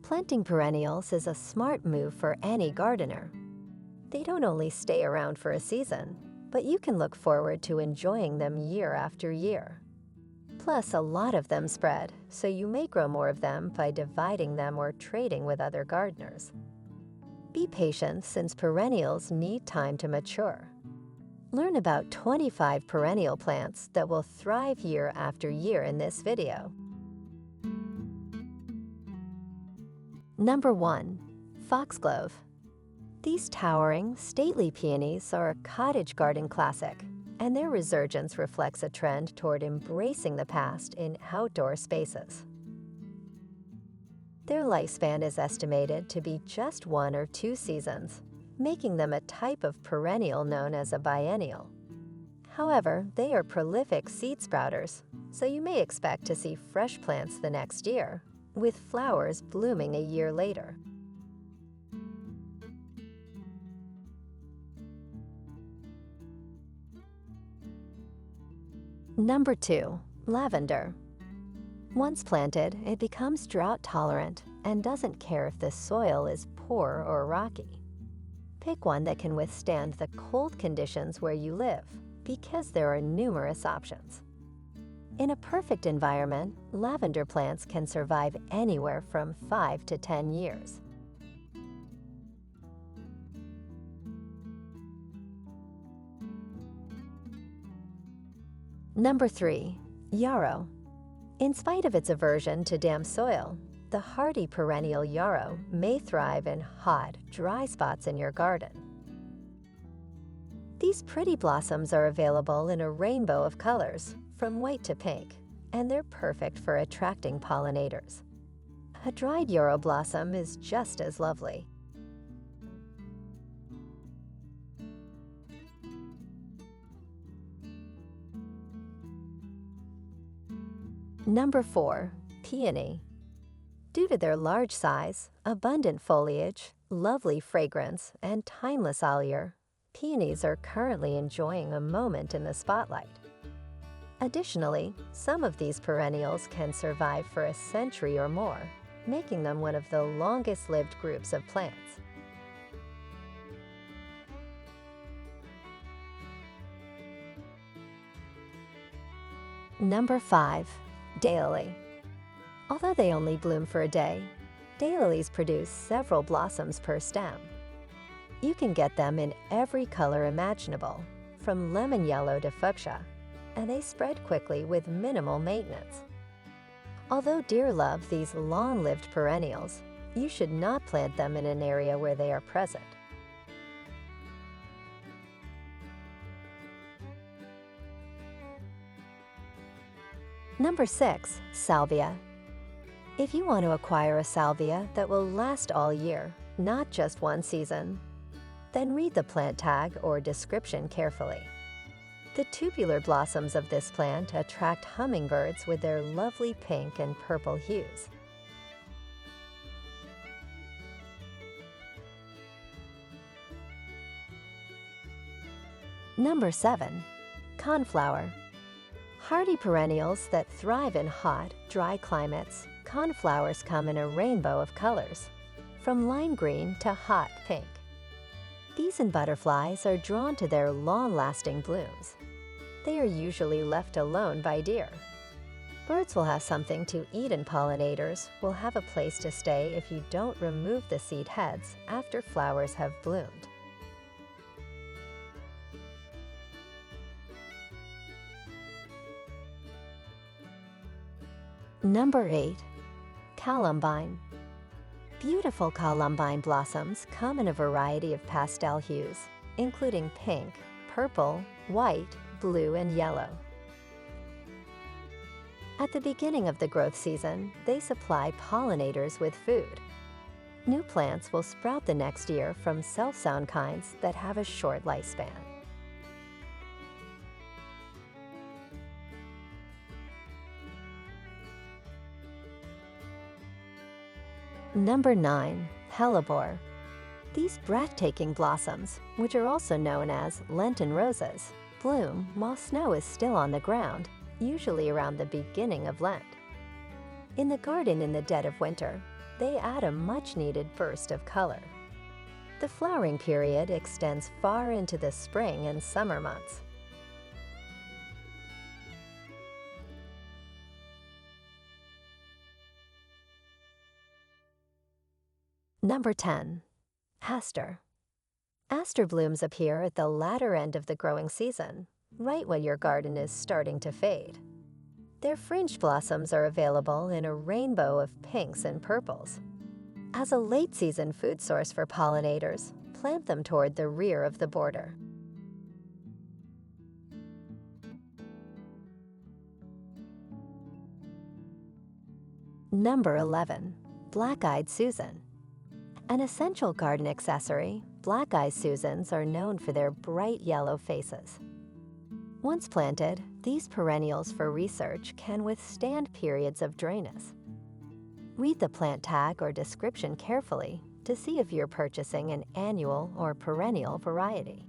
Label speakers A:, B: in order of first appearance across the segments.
A: Planting perennials is a smart move for any gardener. They don't only stay around for a season, but you can look forward to enjoying them year after year. Plus, a lot of them spread, so you may grow more of them by dividing them or trading with other gardeners. Be patient since perennials need time to mature. Learn about 25 perennial plants that will thrive year after year in this video. Number 1. Foxglove. These towering, stately peonies are a cottage garden classic, and their resurgence reflects a trend toward embracing the past in outdoor spaces. Their lifespan is estimated to be just 1 or 2 seasons, making them a type of perennial known as a biennial. However, they are prolific seed sprouters, so you may expect to see fresh plants the next year, with flowers blooming a year later. Number 2. Lavender. Once planted, it becomes drought-tolerant and doesn't care if the soil is poor or rocky. Pick one that can withstand the cold conditions where you live, because there are numerous options. In a perfect environment, lavender plants can survive anywhere from 5 to 10 years. Number 3. Yarrow. In spite of its aversion to damp soil, the hardy perennial yarrow may thrive in hot, dry spots in your garden. These pretty blossoms are available in a rainbow of colors, from white to pink, and they're perfect for attracting pollinators. A dried yarrow blossom is just as lovely. Number 4. Peony. Due to their large size, abundant foliage, lovely fragrance, and timeless allure, peonies are currently enjoying a moment in the spotlight. Additionally, some of these perennials can survive for a century or more, making them one of the longest-lived groups of plants. Number 5. Daylily. Although they only bloom for a day, daylilies produce several blossoms per stem. You can get them in every color imaginable, from lemon yellow to fuchsia, and they spread quickly with minimal maintenance. Although deer love these long-lived perennials, you should not plant them in an area where they are present. Number 6. Salvia. If you want to acquire a salvia that will last all year, not just one season, then read the plant tag or description carefully. The tubular blossoms of this plant attract hummingbirds with their lovely pink and purple hues. Number 7. Coneflower. Hardy perennials that thrive in hot, dry climates, coneflowers come in a rainbow of colors, from lime green to hot pink. Bees and butterflies are drawn to their long-lasting blooms. They are usually left alone by deer. Birds will have something to eat and pollinators will have a place to stay if you don't remove the seed heads after flowers have bloomed. Number 8. Columbine. Beautiful columbine blossoms come in a variety of pastel hues, including pink, purple, white, blue, and yellow. At the beginning of the growth season, they supply pollinators with food. New plants will sprout the next year from self-sown kinds that have a short lifespan. Number 9. Hellebore. These breathtaking blossoms, which are also known as Lenten roses, bloom while snow is still on the ground, usually around the beginning of Lent. In the garden in the dead of winter, they add a much-needed burst of color. The flowering period extends far into the spring and summer months. Number 10. Aster. Aster blooms appear at the latter end of the growing season, right when your garden is starting to fade. Their fringed blossoms are available in a rainbow of pinks and purples. As a late-season food source for pollinators, plant them toward the rear of the border. Number 11. Black-eyed Susan. An essential garden accessory, black-eyed Susans are known for their bright yellow faces. Once planted, these perennials for research can withstand periods of dryness. Read the plant tag or description carefully to see if you're purchasing an annual or perennial variety.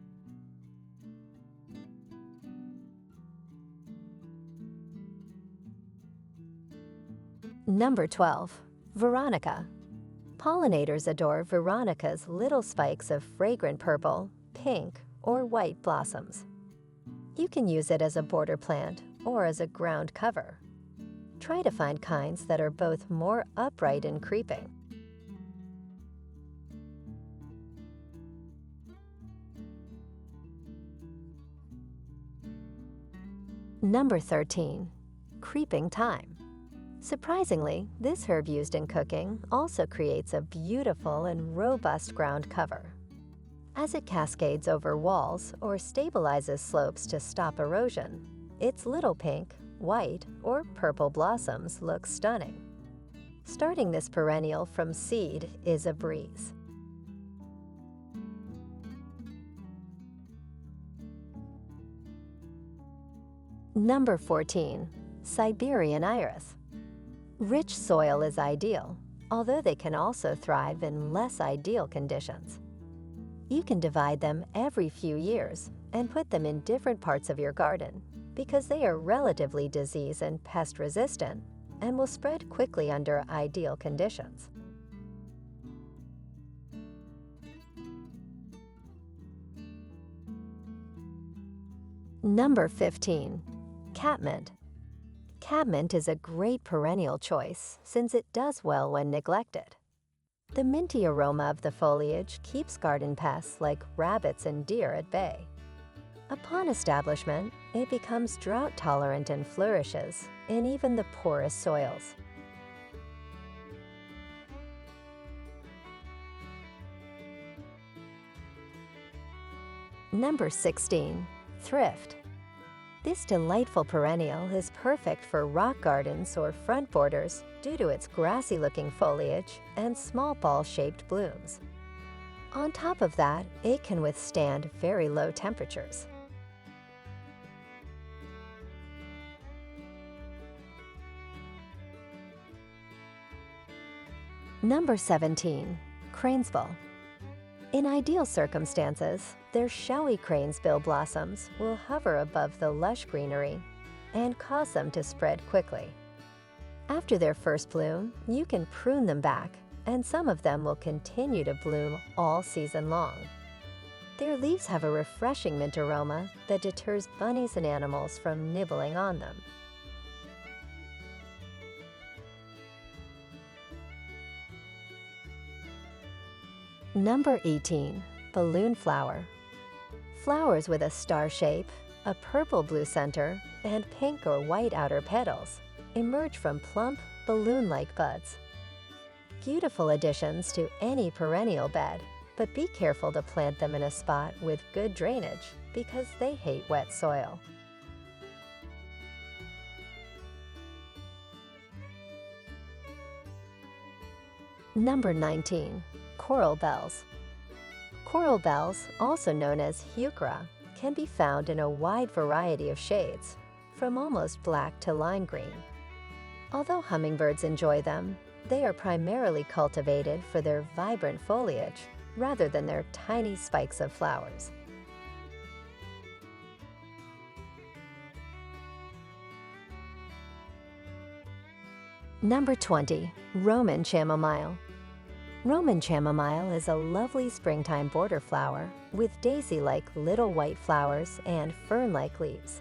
A: Number 12. Veronica. Pollinators adore Veronica's little spikes of fragrant purple, pink, or white blossoms. You can use it as a border plant or as a ground cover. Try to find kinds that are both more upright and creeping. Number 13. Creeping Thyme. Surprisingly, this herb used in cooking also creates a beautiful and robust ground cover. As it cascades over walls or stabilizes slopes to stop erosion, its little pink, white, or purple blossoms look stunning. Starting this perennial from seed is a breeze. Number 14. Siberian Iris. Rich soil is ideal, although they can also thrive in less ideal conditions. You can divide them every few years and put them in different parts of your garden because they are relatively disease and pest resistant and will spread quickly under ideal conditions. Number 15. Catmint. Catmint is a great perennial choice since it does well when neglected. The minty aroma of the foliage keeps garden pests like rabbits and deer at bay. Upon establishment, it becomes drought-tolerant and flourishes in even the poorest soils. Number 16. Thrift. This delightful perennial is perfect for rock gardens or front borders due to its grassy-looking foliage and small ball-shaped blooms. On top of that, it can withstand very low temperatures. Number 17. Cranesbill. In ideal circumstances, their showy cranesbill blossoms will hover above the lush greenery and cause them to spread quickly. After their first bloom, you can prune them back, and some of them will continue to bloom all season long. Their leaves have a refreshing mint aroma that deters bunnies and animals from nibbling on them. Number 18. Balloon flower. Flowers with a star shape, a purple-blue center, and pink or white outer petals emerge from plump, balloon-like buds. Beautiful additions to any perennial bed, but be careful to plant them in a spot with good drainage because they hate wet soil. Number 19. Coral bells. Coral bells, also known as heuchera, can be found in a wide variety of shades, from almost black to lime green. Although hummingbirds enjoy them, they are primarily cultivated for their vibrant foliage rather than their tiny spikes of flowers. Number 20. Roman Chamomile. Roman Chamomile is a lovely springtime border flower with daisy-like little white flowers and fern-like leaves.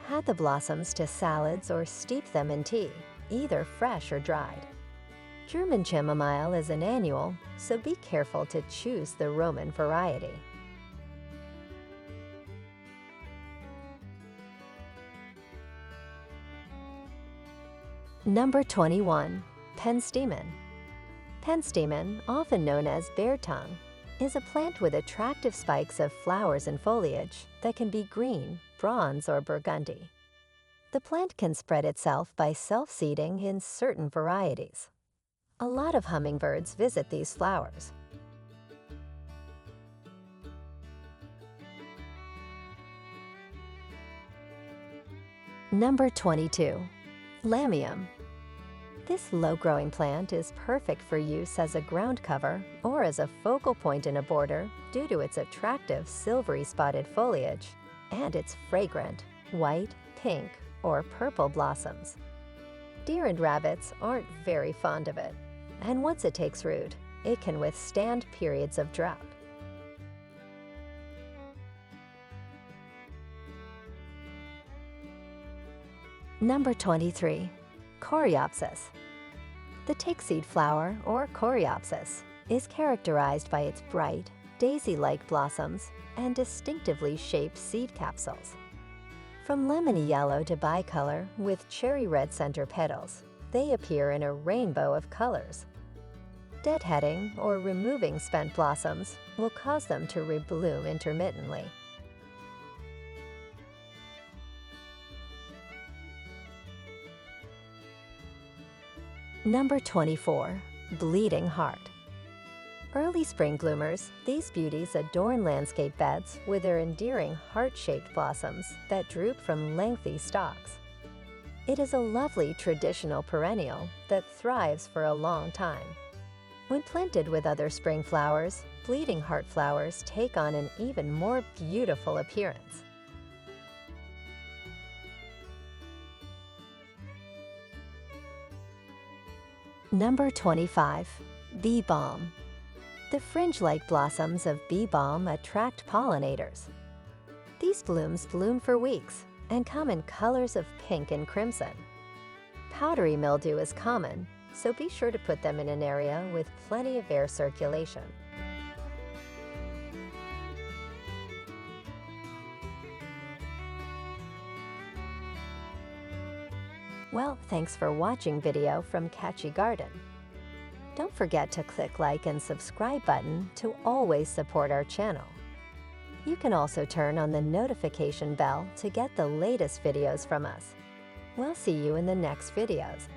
A: Add the blossoms to salads or steep them in tea, either fresh or dried. German chamomile is an annual, so be careful to choose the Roman variety. Number 21. Penstemon. Penstemon, often known as bear tongue, is a plant with attractive spikes of flowers and foliage that can be green, bronze, or burgundy. The plant can spread itself by self-seeding in certain varieties. A lot of hummingbirds visit these flowers. Number 22. Lamium. This low-growing plant is perfect for use as a ground cover or as a focal point in a border due to its attractive silvery spotted foliage and its fragrant white, pink, or purple blossoms. Deer and rabbits aren't very fond of it, and once it takes root, it can withstand periods of drought. Number 23. Coreopsis. The tick-seed flower, or Coreopsis, is characterized by its bright, daisy-like blossoms and distinctively shaped seed capsules. From lemony yellow to bicolor with cherry red center petals, they appear in a rainbow of colors. Deadheading or removing spent blossoms will cause them to rebloom intermittently. Number 24. Bleeding Heart. Early spring bloomers, these beauties adorn landscape beds with their endearing heart-shaped blossoms that droop from lengthy stalks. It is a lovely traditional perennial that thrives for a long time. When planted with other spring flowers, bleeding heart flowers take on an even more beautiful appearance. Number 25. Bee Balm. The fringe-like blossoms of bee balm attract pollinators. These blooms bloom for weeks and come in colors of pink and crimson. Powdery mildew is common, so be sure to put them in an area with plenty of air circulation. Well, thanks for watching video from Catchy Garden. Don't forget to click like and subscribe button to always support our channel. You can also turn on the notification bell to get the latest videos from us. We'll see you in the next videos.